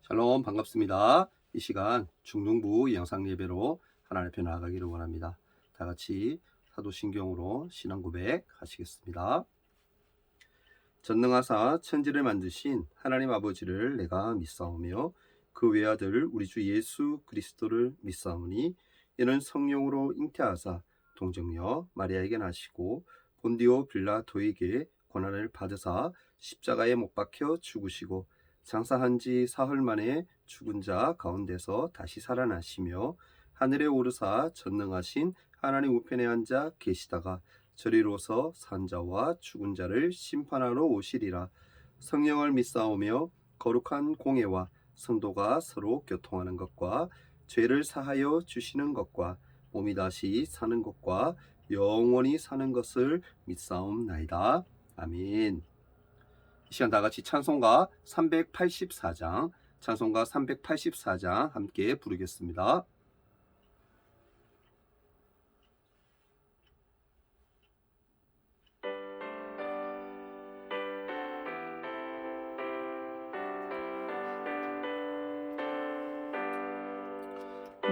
샬롬 반갑습니다. 이 시간 중등부 영상 예배로 하나님 앞에 나아가기를 원합니다. 다 같이 사도신경으로 신앙 고백 하시겠습니다. 전능하사 천지를 만드신 하나님 아버지를 내가 믿사오며 그 외아들 우리 주 예수 그리스도를 믿사오니 이는 성령으로 잉태하사 동정녀 마리아에게 나시고 본디오 빌라도에게 고난을 받으사 십자가에 못 박혀 죽으시고 장사한 지 사흘 만에 죽은 자 가운데서 다시 살아나시며 하늘에 오르사 전능하신 하나님 우편에 앉아 계시다가 저리로서 산자와 죽은 자를 심판하러 오시리라. 성령을 믿사오며 거룩한 공예와 성도가 서로 교통하는 것과 죄를 사하여 주시는 것과 몸이 다시 사는 것과 영원히 사는 것을 믿사옵나이다. 아멘. 이 시간 다 같이 찬송가 384장 함께 부르겠습니다.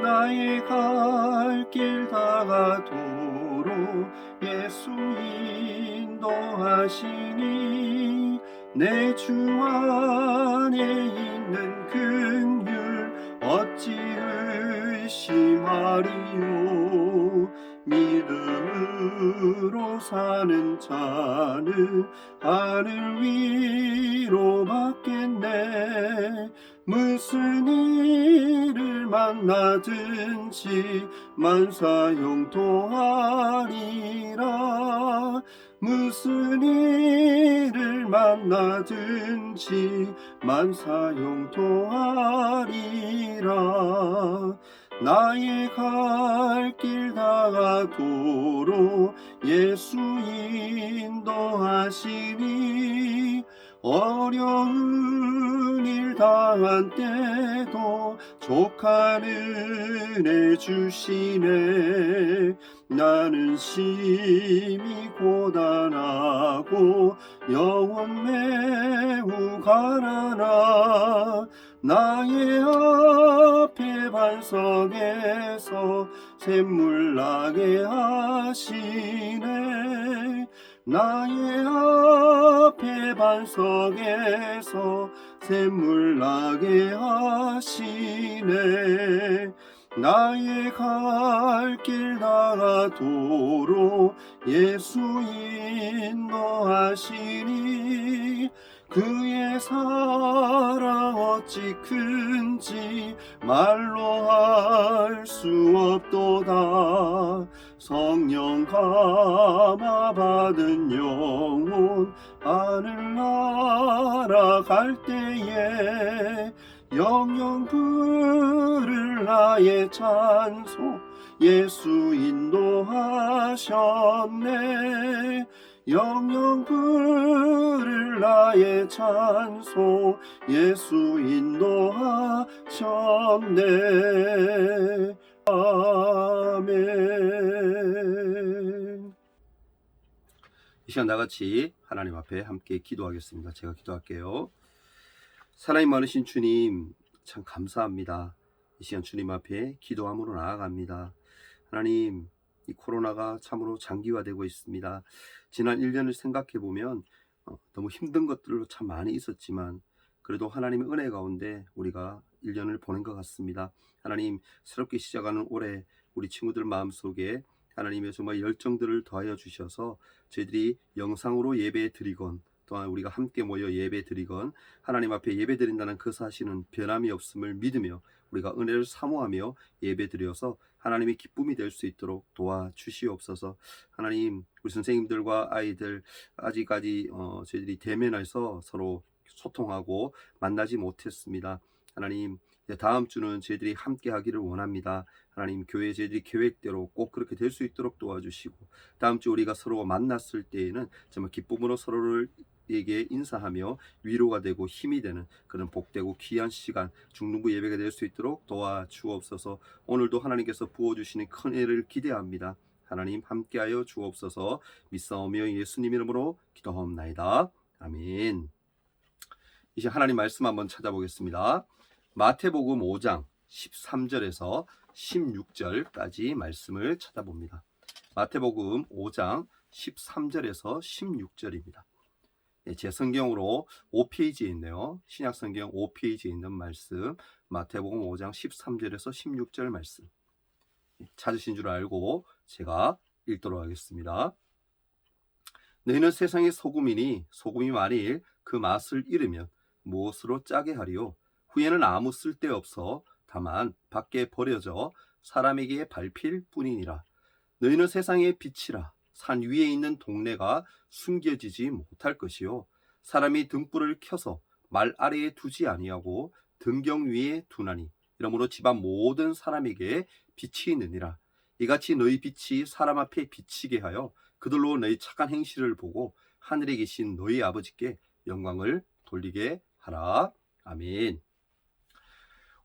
나의 갈 길 다가도록 예수 인도하시니 내 주 안에 있는 긍휼 어찌 의심하리요. 믿음으로 사는 자는 하늘 위로 받겠네. 무슨 일을 만나든지 만사형통하리라. 무슨 일을 만나든지 만사형통하리라. 나의 갈 길 다가도록 예수 인도하시니 어려운 일 당한 때도 족한 은혜 주시네. 나는 심히 고단하고 영혼 매우 가난하. 나의 앞에 반석에서 샘물 나게 하시네. 나의 앞에 반석에서 샘물 나게 하시네. 나의 갈 길 다가도록 예수 인도하시니 그의 사랑 어찌 큰지 말로 할 수 없도다. 성령 감화 받은 영혼 하늘나라 갈 때에 영영 부를 나의 찬송 예수 인도하셨네. 영영 부를 나의 찬송 예수 인도하셨네. 아멘. 이 시간 나같이 하나님 앞에 함께 기도하겠습니다. 제가 기도할게요. 사랑이 많으신 주님, 참 감사합니다. 이 시간 주님 앞에 기도함으로 나아갑니다. 하나님, 이 코로나가 참으로 장기화되고 있습니다. 지난 1년을 생각해보면 너무 힘든 것들도 참 많이 있었지만 그래도 하나님의 은혜 가운데 우리가 1년을 보낸 것 같습니다. 하나님, 새롭게 시작하는 올해 우리 친구들 마음속에 하나님의 정말 열정들을 더하여 주셔서 저희들이 영상으로 예배 드리건 또한 우리가 함께 모여 예배 드리건 하나님 앞에 예배 드린다는 그 사실은 변함이 없음을 믿으며 우리가 은혜를 사모하며 예배 드려서 하나님의 기쁨이 될 수 있도록 도와주시옵소서. 하나님, 우리 선생님들과 아이들 아직까지 저희들이 대면해서 서로 소통하고 만나지 못했습니다. 하나님, 다음 주는 저희들이 함께 하기를 원합니다. 하나님, 교회 저희들이 계획대로 꼭 그렇게 될 수 있도록 도와주시고 다음 주 우리가 서로 만났을 때에는 정말 기쁨으로 서로를 에게 인사하며 위로가 되고 힘이 되는 그런 복되고 귀한 시간 중등부 예배가 될 수 있도록 도와주옵소서. 오늘도 하나님께서 부어주시는 큰 은혜를 기대합니다. 하나님 함께하여 주옵소서. 믿사오며 예수님 이름으로 기도하옵나이다. 아멘. 이제 하나님 말씀 한번 찾아보겠습니다. 마태복음 5장 13절에서 16절까지 말씀을 찾아봅니다. 마태복음 5장 13절에서 16절입니다. 제 성경으로 5페이지에 있네요. 신약 성경 5페이지에 있는 말씀, 마태복음 5장 13절에서 16절 말씀. 찾으신 줄 알고 제가 읽도록 하겠습니다. 너희는 세상의 소금이니 소금이 만일 그 맛을 잃으면 무엇으로 짜게 하리요? 후에는 아무 쓸데없어 다만 밖에 버려져 사람에게 밟힐 뿐이니라. 너희는 세상의 빛이라. 산 위에 있는 동네가 숨겨지지 못할 것이요 사람이 등불을 켜서 말 아래에 두지 아니하고 등경 위에 두나니 이러므로 집안 모든 사람에게 빛이 있느니라. 이같이 너희 빛이 사람 앞에 비치게 하여 그들로 너희 착한 행실을 보고 하늘에 계신 너희 아버지께 영광을 돌리게 하라. 아멘.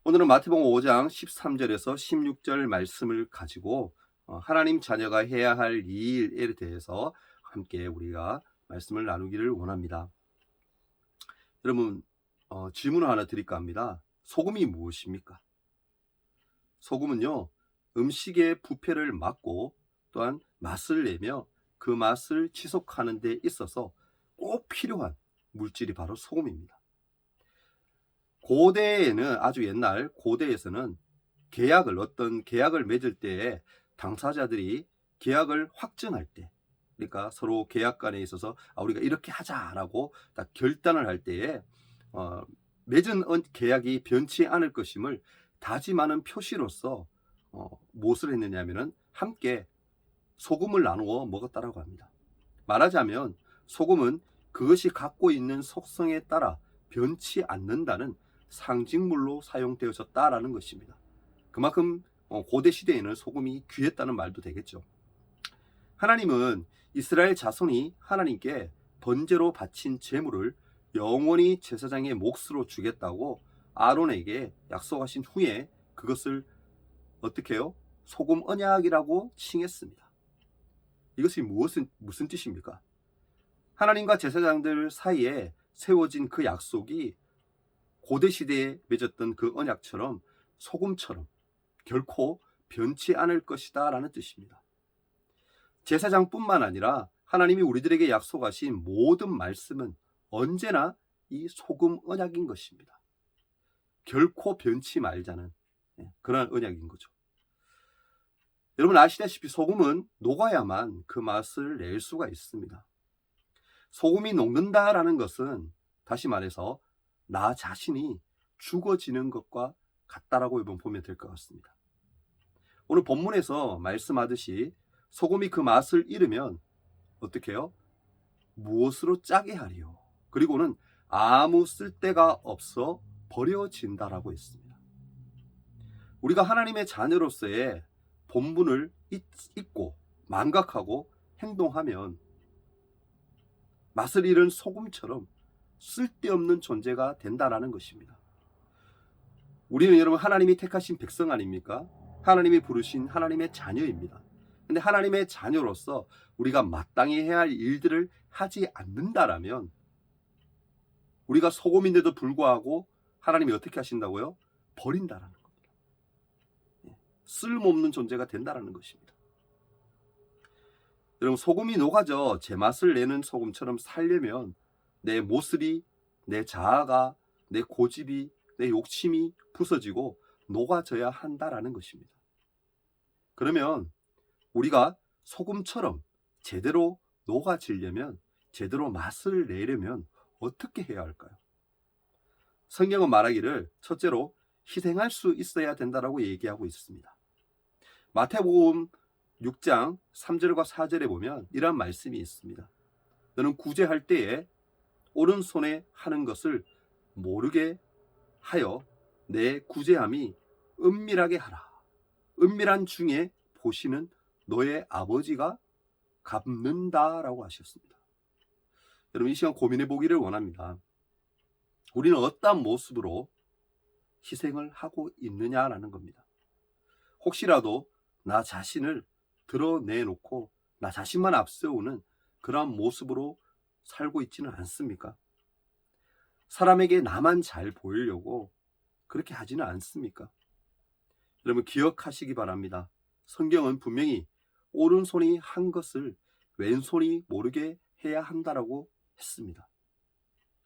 오늘은 마태복음 5장 13절에서 16절 말씀을 가지고 하나님 자녀가 해야 할 일에 대해서 함께 우리가 말씀을 나누기를 원합니다. 여러분, 질문을 하나 드릴까 합니다. 소금이 무엇입니까? 소금은요, 음식의 부패를 막고 또한 맛을 내며 그 맛을 지속하는 데 있어서 꼭 필요한 물질이 바로 소금입니다. 고대에는, 아주 옛날 고대에서는 어떤 계약을 맺을 때에 당사자들이 계약을 확정할 때, 그러니까 서로 계약관에 있어서 우리가 이렇게 하자라고 딱 결단을 할 때에 맺은 계약이 변치 않을 것임을 다짐하는 표시로서 무엇을 했느냐면은 함께 소금을 나누어 먹었다라고 합니다. 말하자면 소금은 그것이 갖고 있는 속성에 따라 변치 않는다는 상징물로 사용되어졌다라는 것입니다. 그만큼 고대 시대에는 소금이 귀했다는 말도 되겠죠. 하나님은 이스라엘 자손이 하나님께 번제로 바친 제물을 영원히 제사장의 몫으로 주겠다고 아론에게 약속하신 후에 그것을 어떻게 해요? 소금 언약이라고 칭했습니다. 이것이 무슨 뜻입니까? 하나님과 제사장들 사이에 세워진 그 약속이 고대 시대에 맺었던 그 언약처럼 소금처럼 결코 변치 않을 것이다 라는 뜻입니다. 제사장뿐만 아니라 하나님이 우리들에게 약속하신 모든 말씀은 언제나 이 소금 언약인 것입니다. 결코 변치 말자는 그런 언약인 거죠. 여러분 아시다시피 소금은 녹아야만 그 맛을 낼 수가 있습니다. 소금이 녹는다라는 것은 다시 말해서 나 자신이 죽어지는 것과 같다라고 보면 될 것 같습니다. 오늘 본문에서 말씀하듯이 소금이 그 맛을 잃으면 어떻게 해요? 무엇으로 짜게 하리요? 그리고는 아무 쓸데가 없어 버려진다라고 했습니다. 우리가 하나님의 자녀로서의 본분을 잊고 망각하고 행동하면 맛을 잃은 소금처럼 쓸데없는 존재가 된다라는 것입니다. 우리는 여러분 하나님이 택하신 백성 아닙니까? 하나님이 부르신 하나님의 자녀입니다. 근데 하나님의 자녀로서 우리가 마땅히 해야 할 일들을 하지 않는다라면 우리가 소금인데도 불구하고 하나님이 어떻게 하신다고요? 버린다라는 겁니다. 쓸모없는 존재가 된다라는 것입니다. 여러분 소금이 녹아져 제맛을 내는 소금처럼 살려면 내 모습이, 내 자아가, 내 고집이, 내 욕심이 부서지고 녹아져야 한다라는 것입니다. 그러면 우리가 소금처럼 제대로 녹아지려면, 제대로 맛을 내려면 어떻게 해야 할까요? 성경은 말하기를 첫째로 희생할 수 있어야 된다라고 얘기하고 있습니다. 마태복음 6장 3절과 4절에 보면 이런 말씀이 있습니다. 너는 구제할 때에 오른손에 하는 것을 모르게 하여 내 구제함이 은밀하게 하라. 은밀한 중에 보시는 너의 아버지가 갚는다라고 하셨습니다. 여러분 이 시간 고민해 보기를 원합니다. 우리는 어떠한 모습으로 희생을 하고 있느냐라는 겁니다. 혹시라도 나 자신을 드러내놓고 나 자신만 앞세우는 그러한 모습으로 살고 있지는 않습니까? 사람에게 나만 잘 보이려고 그렇게 하지는 않습니까? 여러분 기억하시기 바랍니다. 성경은 분명히 오른손이 한 것을 왼손이 모르게 해야 한다라고 했습니다.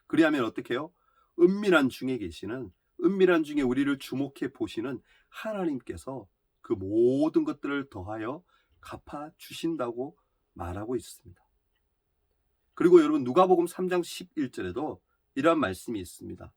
그리하면 어떻게 해요? 은밀한 중에 계시는, 은밀한 중에 우리를 주목해 보시는 하나님께서 그 모든 것들을 더하여 갚아 주신다고 말하고 있습니다. 그리고 여러분 누가복음 3장 11절에도 이러한 말씀이 있습니다.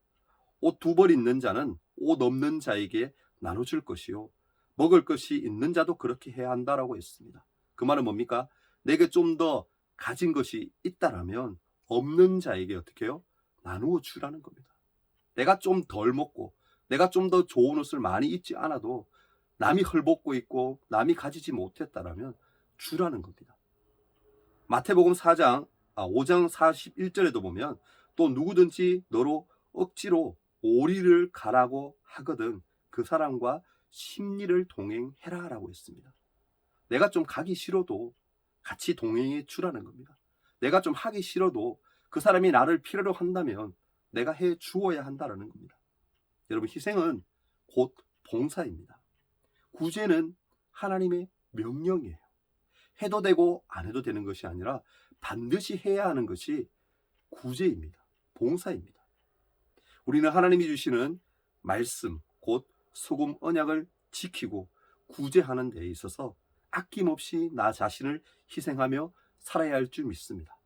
옷 2벌 있는 자는 옷 없는 자에게 나눠줄 것이요 먹을 것이 있는 자도 그렇게 해야 한다라고 했습니다. 그 말은 뭡니까? 내게 좀 더 가진 것이 있다라면 없는 자에게 어떻게 해요? 나누어 주라는 겁니다. 내가 좀 덜 먹고 내가 좀 더 좋은 옷을 많이 입지 않아도 남이 헐벗고 있고 남이 가지지 못했다라면 주라는 겁니다. 마태복음 5장 41절에도 보면 또 누구든지 너로 억지로 오리를 가라고 하거든 그 사람과 십리를 동행해라 라고 했습니다. 내가 좀 가기 싫어도 같이 동행해 주라는 겁니다. 내가 좀 하기 싫어도 그 사람이 나를 필요로 한다면 내가 해 주어야 한다는 겁니다. 여러분 희생은 곧 봉사입니다. 구제는 하나님의 명령이에요. 해도 되고 안 해도 되는 것이 아니라 반드시 해야 하는 것이 구제입니다. 봉사입니다. 우리는 하나님이 주시는 말씀, 곧 소금 언약을 지키고 구제하는 데 있어서 아낌없이 나 자신을 희생하며 살아야 할 줄 믿습니다.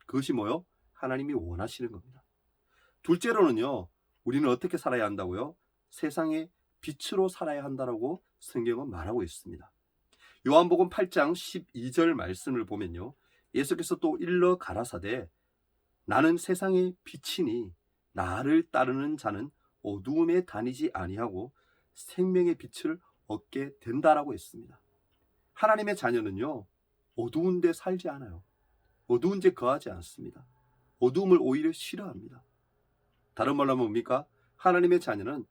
그것이 뭐요? 하나님이 원하시는 겁니다. 둘째로는요, 우리는 어떻게 살아야 한다고요? 세상의 빛으로 살아야 한다라고 성경은 말하고 있습니다. 요한복음 8장 12절 말씀을 보면요, 예수께서 또 일러 가라사대 나는 세상의 빛이니 나를 따르는 자는 어두움에 다니지 아니하고 생명의 빛을 얻게 된다라고 했습니다. 하나님의 자녀는요, 어두운 데 살지 않아요. 어두운 데 거하지 않습니다. 어두움을 오히려 싫어합니다. 다른 말로 하면 뭡니까? 하나님의 자녀는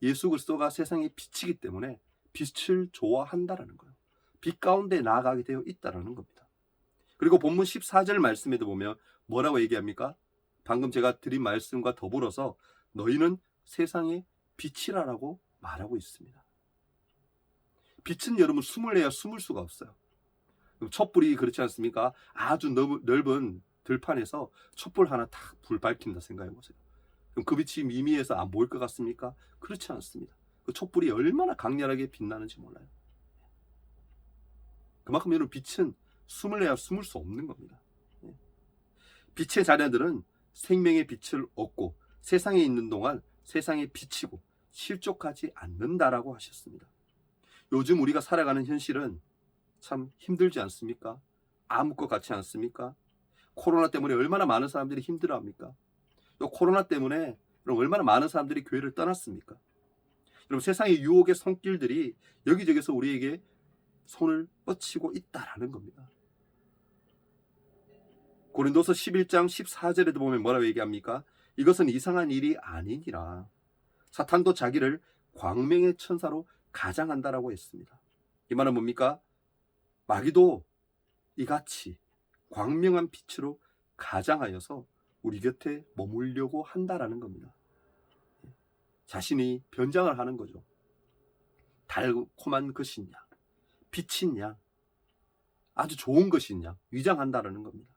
예수 그리스도가 세상의 빛이기 때문에 빛을 좋아한다라는 거예요. 빛 가운데 나아가게 되어 있다라는 겁니다. 그리고 본문 14절 말씀에도 보면 뭐라고 얘기합니까? 방금 제가 드린 말씀과 더불어서 너희는 세상의 빛이라고 말하고 있습니다. 빛은 여러분 숨을 내야 숨을 수가 없어요. 촛불이 그렇지 않습니까? 아주 넓은 들판에서 촛불 하나 탁 불 밝힌다 생각해 보세요. 그럼 그 빛이 미미해서 안 보일 것 같습니까? 그렇지 않습니다. 그 촛불이 얼마나 강렬하게 빛나는지 몰라요. 그만큼 여러분 빛은 숨을 내야 숨을 수 없는 겁니다. 빛의 자녀들은 생명의 빛을 얻고 세상에 있는 동안 세상에 비치고 실족하지 않는다라고 하셨습니다. 요즘 우리가 살아가는 현실은 참 힘들지 않습니까? 암흑 것 같지 않습니까? 코로나 때문에 얼마나 많은 사람들이 힘들어합니까? 또 코로나 때문에 얼마나 많은 사람들이 교회를 떠났습니까? 여러분 세상의 유혹의 손길들이 여기저기서 우리에게 손을 뻗치고 있다라는 겁니다. 고린도서 11장 14절에도 보면 뭐라고 얘기합니까? 이것은 이상한 일이 아니니라. 사탄도 자기를 광명의 천사로 가장한다라고 했습니다. 이 말은 뭡니까? 마귀도 이같이 광명한 빛으로 가장하여서 우리 곁에 머물려고 한다라는 겁니다. 자신이 변장을 하는 거죠. 달콤한 것이냐, 빛이냐, 아주 좋은 것이냐 위장한다라는 겁니다.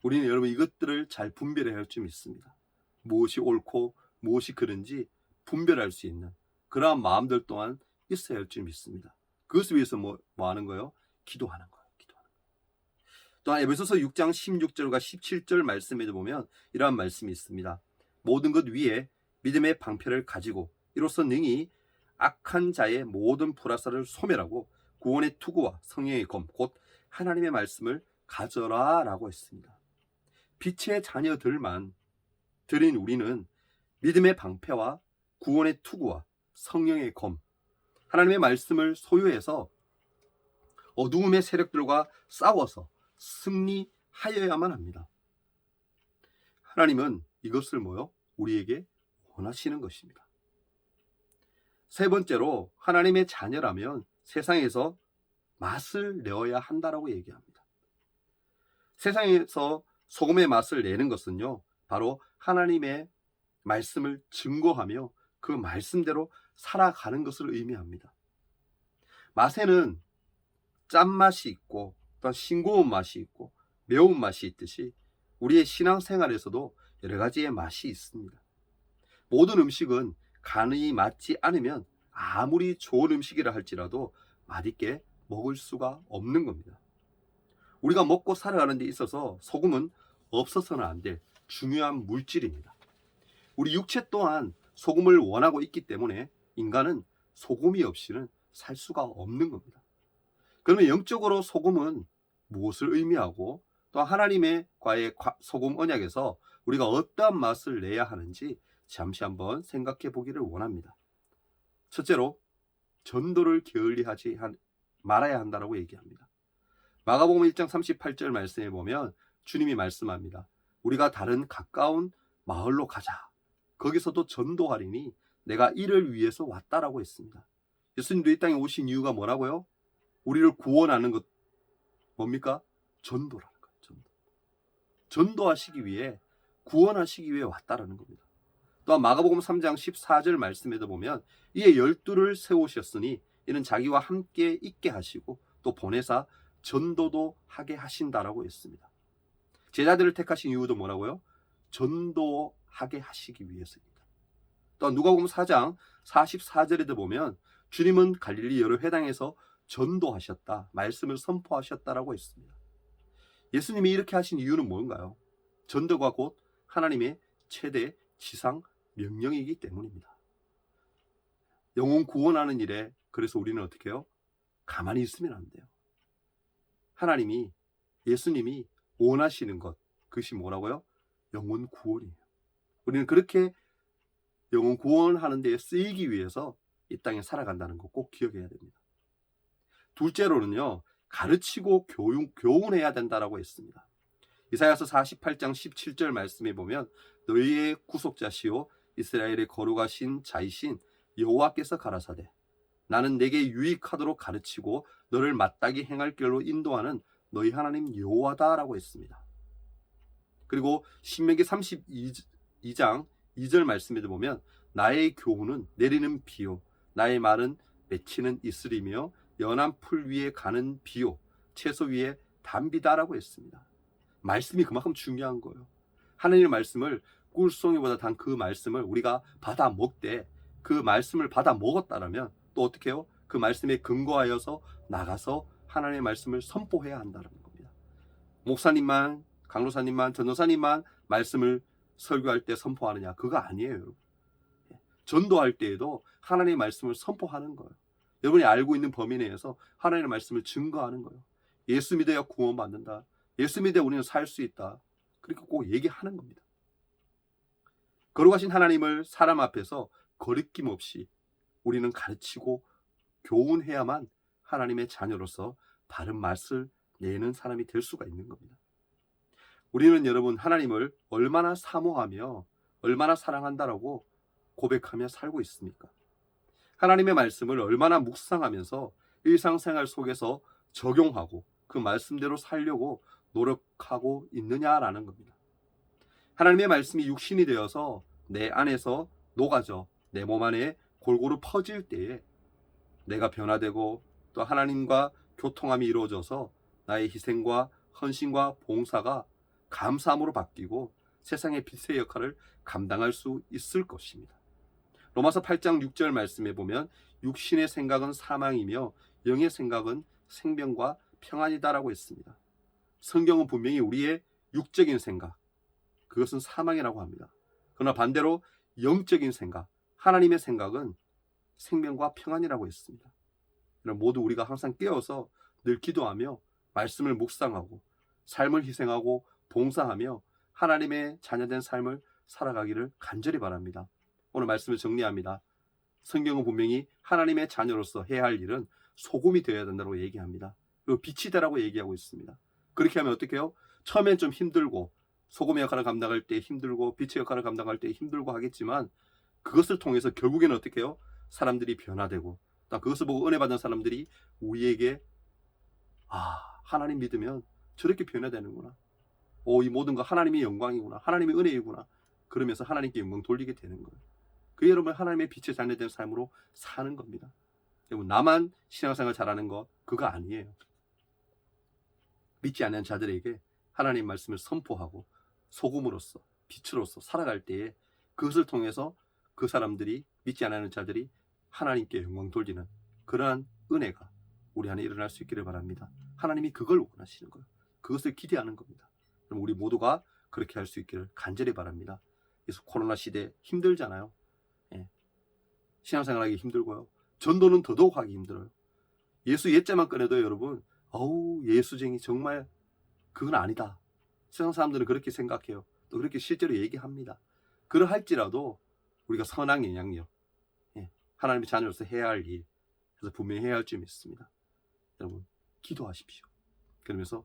우리는 여러분 이것들을 잘 분별해야 할 줄 믿습니다. 무엇이 옳고 무엇이 그른지 분별할 수 있는 그러한 마음들 또한 있어야 할 줄 믿습니다. 그것을 위해서 뭐 하는 거예요? 기도하는 거예요. 또한 에베소서 6장 16절과 17절 말씀에도 보면 이러한 말씀이 있습니다. 모든 것 위에 믿음의 방패를 가지고 이로써 능히 악한 자의 모든 불화살을 소멸하고 구원의 투구와 성령의 검 곧 하나님의 말씀을 가져라 라고 했습니다. 빛의 자녀들만 들인 우리는 믿음의 방패와 구원의 투구와 성령의 검 하나님의 말씀을 소유해서 어두움의 세력들과 싸워서 승리하여야만 합니다. 하나님은 이것을 우리에게 원하시는 것입니다. 세 번째로 하나님의 자녀라면 세상에서 맛을 내어야 한다라고 얘기합니다. 세상에서 소금의 맛을 내는 것은요, 바로 하나님의 말씀을 증거하며 그 말씀대로 살아가는 것을 의미합니다. 맛에는 짠맛이 있고 또 싱거운 맛이 있고 매운 맛이 있듯이 우리의 신앙생활에서도 여러 가지의 맛이 있습니다. 모든 음식은 간이 맞지 않으면 아무리 좋은 음식이라 할지라도 맛있게 먹을 수가 없는 겁니다. 우리가 먹고 살아가는 데 있어서 소금은 없어서는 안 될 중요한 물질입니다. 우리 육체 또한 소금을 원하고 있기 때문에 인간은 소금이 없이는 살 수가 없는 겁니다. 그러면 영적으로 소금은 무엇을 의미하고 또 하나님의 과의 소금 언약에서 우리가 어떠한 맛을 내야 하는지 잠시 한번 생각해 보기를 원합니다. 첫째로 전도를 게을리하지 말아야 한다고 얘기합니다. 마가복음 1장 38절 말씀에 보면 주님이 말씀합니다. 우리가 다른 가까운 마을로 가자. 거기서도 전도하리니 내가 이를 위해서 왔다라고 했습니다. 예수님도 이 땅에 오신 이유가 뭐라고요? 우리를 구원하는 것 뭡니까? 전도라는 거예요. 전도하시기 위해 구원하시기 위해 왔다라는 겁니다. 또한 마가복음 3장 14절 말씀에도 보면 이에 12를 세우셨으니 이는 자기와 함께 있게 하시고 또 보내사 전도도 하게 하신다라고 했습니다. 제자들을 택하신 이유도 뭐라고요? 전도하게 하시기 위해서입니다. 또 누가복음 4장 44절에도 보면 주님은 갈릴리 여러 회당에서 전도하셨다, 말씀을 선포하셨다라고 했습니다. 예수님이 이렇게 하신 이유는 뭔가요? 전도가 곧 하나님의 최대 지상 명령이기 때문입니다. 영혼 구원하는 일에 그래서 우리는 어떻게 해요? 가만히 있으면 안 돼요. 하나님이, 예수님이 원하시는 것, 그것이 뭐라고요? 영혼 구원이에요. 우리는 그렇게 영혼 구원하는 데에 쓰이기 위해서 이 땅에 살아간다는 거 꼭 기억해야 됩니다. 둘째로는요, 가르치고 교훈해야 된다라고 했습니다. 이사야서 48장 17절 말씀에 보면 너희의 구속자시오 이스라엘의 거룩하신 자이신 여호와께서 가라사대 나는 내게 유익하도록 가르치고 너를 마땅히 행할 길로 인도하는 너희 하나님 여호와다라고 했습니다. 그리고 신명기 32장 2절 말씀에도 보면 나의 교훈은 내리는 비요 나의 말은 맺히는 이슬이며 연한 풀 위에 가는 비요 채소 위에 담비다라고 했습니다. 말씀이 그만큼 중요한 거예요. 하나님의 말씀을 꿀송이보다 단 그 말씀을 우리가 받아 먹되 그 말씀을 받아 먹었다라면 또 어떻게 해요? 그 말씀에 근거하여서 나가서 하나님의 말씀을 선포해야 한다는 겁니다. 목사님만, 강로사님만, 전도사님만 말씀을 설교할 때 선포하느냐? 그거 아니에요, 여러분. 전도할 때에도 하나님의 말씀을 선포하는 거예요. 여러분이 알고 있는 범위 내에서 하나님의 말씀을 증거하는 거예요. 예수 믿어야 구원받는다. 예수 믿어야 우리는 살 수 있다. 그렇게 꼭 얘기하는 겁니다. 거룩하신 하나님을 사람 앞에서 거리낌 없이 우리는 가르치고 교훈해야만 하나님의 자녀로서 바른 맛을 내는 사람이 될 수가 있는 겁니다. 우리는 여러분 하나님을 얼마나 사모하며 얼마나 사랑한다라고 고백하며 살고 있습니까? 하나님의 말씀을 얼마나 묵상하면서 일상생활 속에서 적용하고 그 말씀대로 살려고 노력하고 있느냐라는 겁니다. 하나님의 말씀이 육신이 되어서 내 안에서 녹아져 내 몸 안에 골고루 퍼질 때에 내가 변화되고 또 하나님과 교통함이 이루어져서 나의 희생과 헌신과 봉사가 감사함으로 바뀌고 세상의 빛의 역할을 감당할 수 있을 것입니다. 로마서 8장 6절 말씀에 보면 육신의 생각은 사망이며 영의 생각은 생명과 평안이다라고 했습니다. 성경은 분명히 우리의 육적인 생각, 그것은 사망이라고 합니다. 그러나 반대로 영적인 생각, 하나님의 생각은 생명과 평안이라고 했습니다. 모두 우리가 항상 깨어서 늘 기도하며 말씀을 묵상하고 삶을 희생하고 봉사하며 하나님의 자녀된 삶을 살아가기를 간절히 바랍니다. 오늘 말씀을 정리합니다. 성경은 분명히 하나님의 자녀로서 해야 할 일은 소금이 되어야 된다고 얘기합니다. 그리고 빛이 되라고 얘기하고 있습니다. 그렇게 하면 어떻게 해요? 처음엔 좀 힘들고 소금의 역할을 감당할 때 힘들고 빛의 역할을 감당할 때 힘들고 하겠지만 그것을 통해서 결국에는 어떻게 해요? 사람들이 변화되고 또 그것을 보고 은혜 받은 사람들이 우리에게 하나님 믿으면 저렇게 변화되는구나. 이 모든 거 하나님의 영광이구나. 하나님의 은혜이구나. 그러면서 하나님께 영광 돌리게 되는 거예요. 그 여러분 하나님의 빛의 자녀된 삶으로 사는 겁니다. 여러분 나만 신앙생활 잘하는 거 그거 아니에요. 믿지 않는 자들에게 하나님 말씀을 선포하고 소금으로서 빛으로서 살아갈 때에 그것을 통해서 그 사람들이 믿지 않는 자들이 하나님께 영광 돌리는 그러한 은혜가 우리 안에 일어날 수 있기를 바랍니다. 하나님이 그걸 원하시는 거예요. 그것을 기대하는 겁니다. 그럼 우리 모두가 그렇게 할 수 있기를 간절히 바랍니다. 그래서 코로나 시대 힘들잖아요. 예. 신앙생활하기 힘들고요. 전도는 더더욱 하기 힘들어요. 예수 옛자만 꺼내도 여러분 어우 예수쟁이 정말 그건 아니다. 세상 사람들은 그렇게 생각해요. 또 그렇게 실제로 얘기합니다. 그러할지라도 우리가 선한 영향력, 하나님의 자녀로서 해야 할 일, 그래서 분명히 해야 할 점이 있습니다. 여러분 기도하십시오. 그러면서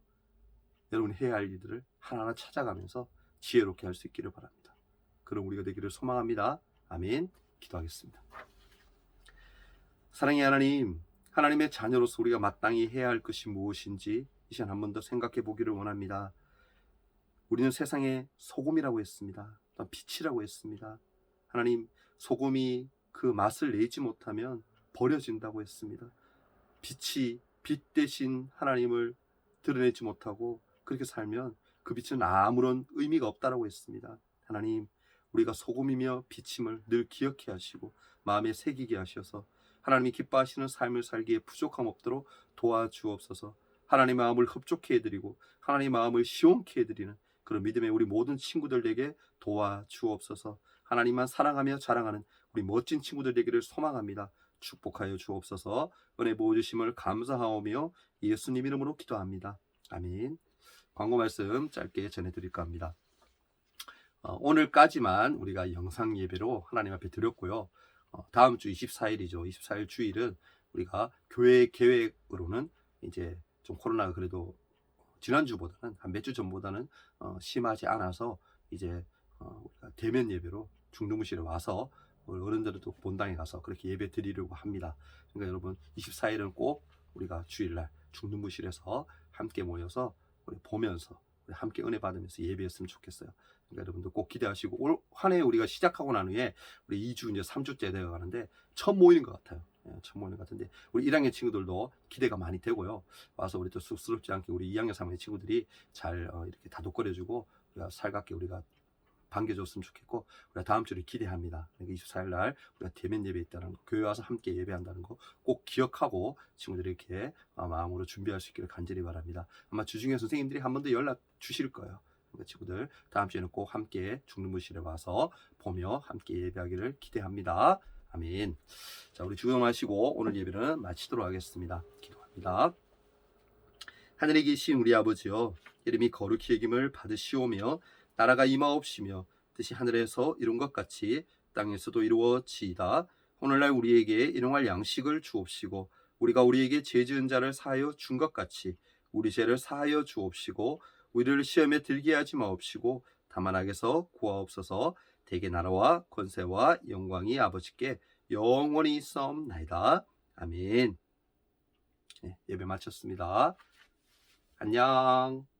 여러분이 해야 할 일들을 하나하나 찾아가면서 지혜롭게 할 수 있기를 바랍니다. 그럼 우리가 되기를 소망합니다. 아멘. 기도하겠습니다. 사랑의 하나님, 하나님의 자녀로서 우리가 마땅히 해야 할 것이 무엇인지 이 시간 한 번 더 생각해 보기를 원합니다. 우리는 세상의 소금이라고 했습니다. 또 빛이라고 했습니다. 하나님, 소금이 그 맛을 내지 못하면 버려진다고 했습니다. 빛이 빛 대신 하나님을 드러내지 못하고 그렇게 살면 그 빛은 아무런 의미가 없다라고 했습니다. 하나님, 우리가 소금이며 빛임을 늘 기억해 하시고 마음에 새기게 하셔서 하나님이 기뻐하시는 삶을 살기에 부족함 없도록 도와주옵소서. 하나님의 마음을 흡족해 해드리고 하나님의 마음을 시원케 해드리는 그런 믿음의 우리 모든 친구들에게 도와주옵소서. 하나님만 사랑하며 자랑하는 우리 멋진 친구들 되기를 소망합니다. 축복하여 주옵소서. 은혜 부어주심을 감사하오며 예수님 이름으로 기도합니다. 아멘. 광고 말씀 짧게 전해드릴까 합니다. 오늘까지만 우리가 영상 예배로 하나님 앞에 드렸고요. 다음 주 24일이죠. 24일 주일은 우리가 교회 계획으로는 이제 좀 코로나가 그래도 지난주보다는 한 몇 주 전보다는 심하지 않아서 이제 우리가 대면 예배로 중등부실에 와서 어른들도 본당에 가서 그렇게 예배 드리려고 합니다. 그러니까 여러분 24일은 꼭 우리가 주일날 중등부실에서 함께 모여서 우리 보면서 우리 함께 은혜 받으면서 예배했으면 좋겠어요. 그러니까 여러분들 꼭 기대하시고 올 한 해 우리가 시작하고 난 후에 우리 2주 이제 3주째 되어 가는데 처음 모이는 것 같아요. 처음 모이는 것 같은데 우리 1학년 친구들도 기대가 많이 되고요. 와서 우리 또 쑥스럽지 않게 우리 2학년 3학년 친구들이 잘 이렇게 다독거려주고 우리가 살갑게 우리가 반겨줬으면 좋겠고 우리가 다음 주를 기대합니다. 그러니까 24일 날 우리가 대면 예배 있다는 거, 교회 와서 함께 예배한다는 거 꼭 기억하고 친구들이 이렇게 마음으로 준비할 수 있기를 간절히 바랍니다. 아마 주중에 선생님들이 한 번 더 연락 주실 거예요. 그러니까 친구들 다음 주에는 꼭 함께 중등부실에 와서 보며 함께 예배하기를 기대합니다. 아멘. 자, 우리 주동하시고 오늘 예배는 마치도록 하겠습니다. 기도합니다. 하늘에 계신 우리 아버지여, 이름이 거룩히 여김을 받으시오며 나라가 임하옵시며 뜻이 하늘에서 이룬 것 같이 땅에서도 이루어지이다. 오늘날 우리에게 일용할 양식을 주옵시고 우리가 우리에게 죄 지은 자를 사하여 준 것 같이 우리 죄를 사하여 주옵시고 우리를 시험에 들게 하지 마옵시고 다만 악에서 구하옵소서. 대개 나라와 권세와 영광이 아버지께 영원히 있사옵나이다. 아멘. 예배 마쳤습니다. 안녕.